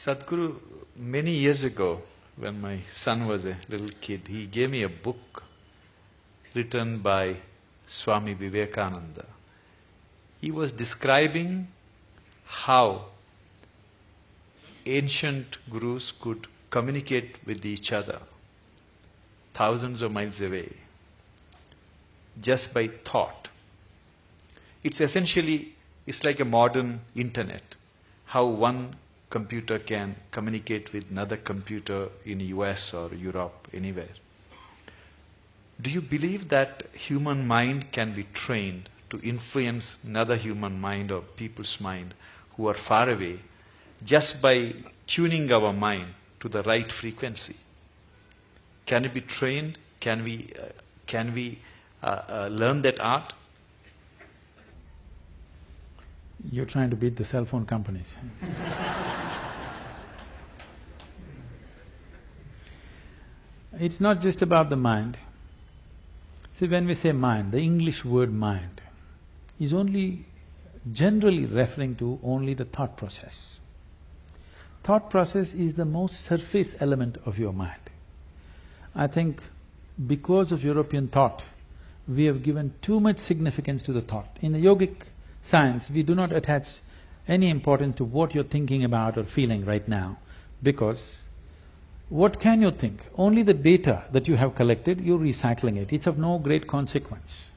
Sadhguru, many years ago, when my son was a little kid, he gave me a book written by Swami Vivekananda. He was describing how ancient gurus could communicate with each other thousands of miles away just by thought. It's like a modern internet, how one computer can communicate with another computer in US or Europe, anywhere. Do you believe that human mind can be trained to influence another human mind or people's mind who are far away just by tuning our mind to the right frequency? Can it be trained? Can we learn that art? You're trying to beat the cell phone companies. It's not just about the mind. See, when we say mind, the English word mind is only generally referring to only the thought process. Thought process is the most surface element of your mind. I think because of European thought, we have given too much significance to the thought. In the yogic science, we do not attach any importance to what you're thinking about or feeling right now, because what can you think? Only the data that you have collected, you're recycling it. It's of no great consequence.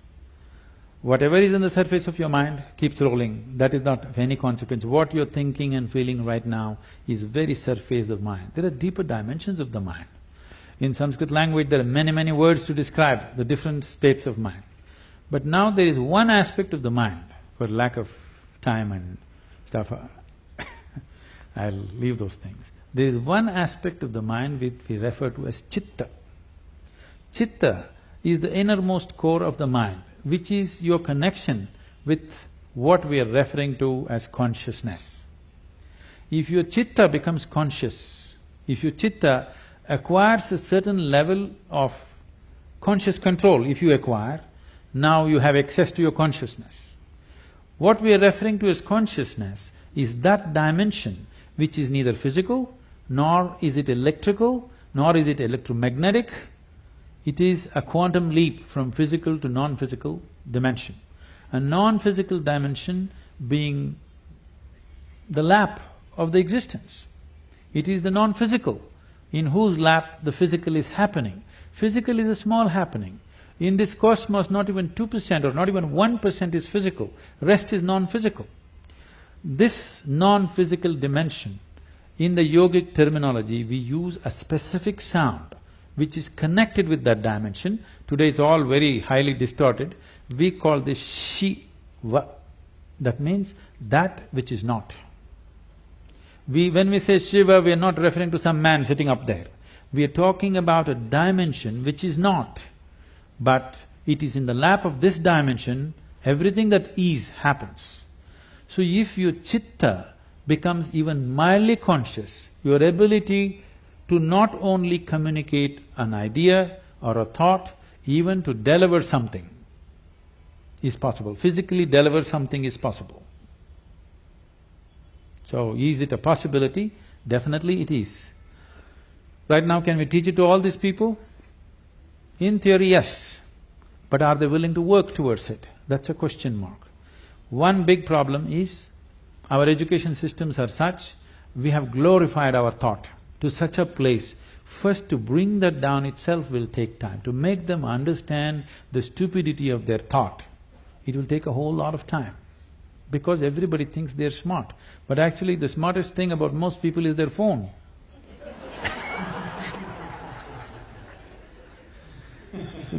Whatever is in the surface of your mind keeps rolling, that is not of any consequence. What you're thinking and feeling right now is very surface of mind. There are deeper dimensions of the mind. In Sanskrit language, there are many words to describe the different states of mind. But now there is one aspect of the mind, for lack of time and stuff, I'll leave those things. There is one aspect of the mind which we refer to as chitta. Chitta is the innermost core of the mind, which is your connection with what we are referring to as consciousness. If your chitta becomes conscious, if your chitta acquires a certain level of conscious control, if you acquire, now you have access to your consciousness. What we are referring to as consciousness is that dimension which is neither physical, nor is it electrical, nor is it electromagnetic. It is a quantum leap from physical to non-physical dimension. A non-physical dimension being the lap of the existence. It is the non-physical in whose lap the physical is happening. Physical is a small happening. In this cosmos, not even 2% or not even 1% is physical, rest is non-physical. This non-physical dimension, in the yogic terminology, we use a specific sound which is connected with that dimension. Today it's all very highly distorted. We call this Shiva. That means that which is not. When we say Shiva, we are not referring to some man sitting up there. We are talking about a dimension which is not, but it is in the lap of this dimension, everything that is happens. So if your chitta becomes even mildly conscious, your ability to not only communicate an idea or a thought, even to deliver something is possible. Physically deliver something is possible. So, is it a possibility? Definitely it is. Right now, can we teach it to all these people? In theory, yes. But are they willing to work towards it? That's a question mark. One big problem is, our education systems are such, we have glorified our thought to such a place. First, to bring that down itself will take time. To make them understand the stupidity of their thought, it will take a whole lot of time. Because everybody thinks they're smart. But actually the smartest thing about most people is their phone.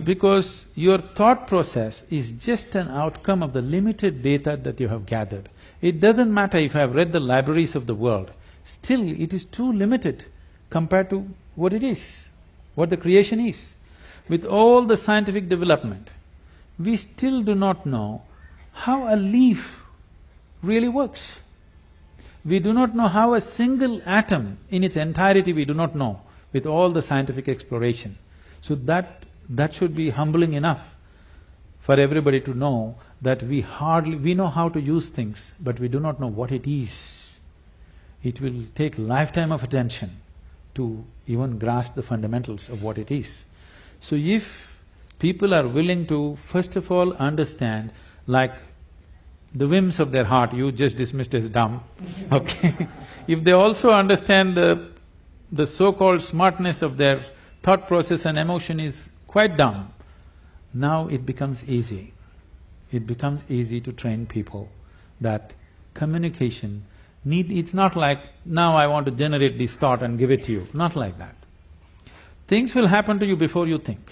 Because your thought process is just an outcome of the limited data that you have gathered. It doesn't matter if I have read the libraries of the world, still it is too limited compared to what it is, what the creation is. With all the scientific development, we still do not know how a leaf really works. We do not know how a single atom in its entirety we do not know with all the scientific exploration. So that should be humbling enough for everybody to know that we know how to use things, but we do not know what it is. it will take lifetime of attention to even grasp the fundamentals of what it is. So if people are willing to first of all understand, like the whims of their heart you just dismissed as dumb, okay? If they also understand the so-called smartness of their thought process and emotion is quite dumb, now it becomes easy. It becomes easy to train people that communication it's not like, now I want to generate this thought and give it to you, not like that. Things will happen to you before you think.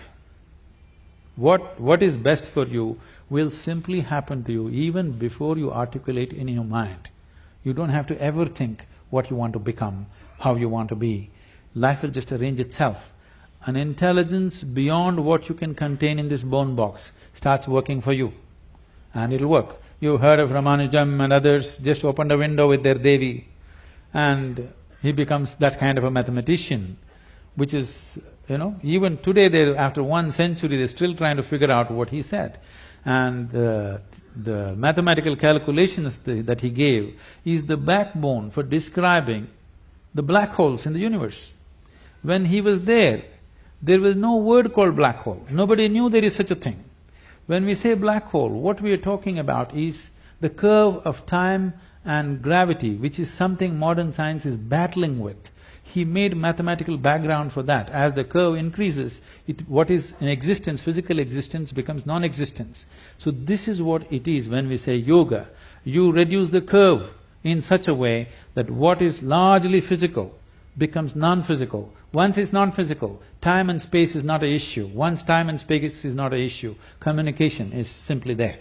What is best for you will simply happen to you even before you articulate in your mind. You don't have to ever think what you want to become, how you want to be. Life will just arrange itself. An intelligence beyond what you can contain in this bone box starts working for you, and it'll work. You've heard of Ramanujam and others, just opened a window with their Devi, and he becomes that kind of a mathematician, which is, even today after 1 century, they're still trying to figure out what he said. And the mathematical calculations that he gave is the backbone for describing the black holes in the universe. When he was there was no word called black hole. Nobody knew there is such a thing. When we say black hole, what we are talking about is the curve of time and gravity, which is something modern science is battling with. He made mathematical background for that. As the curve increases, what is in existence, physical existence, becomes non-existence. So this is what it is when we say yoga. You reduce the curve in such a way that what is largely physical becomes non-physical. Once it's non-physical, time and space is not an issue. Once time and space is not an issue, communication is simply there.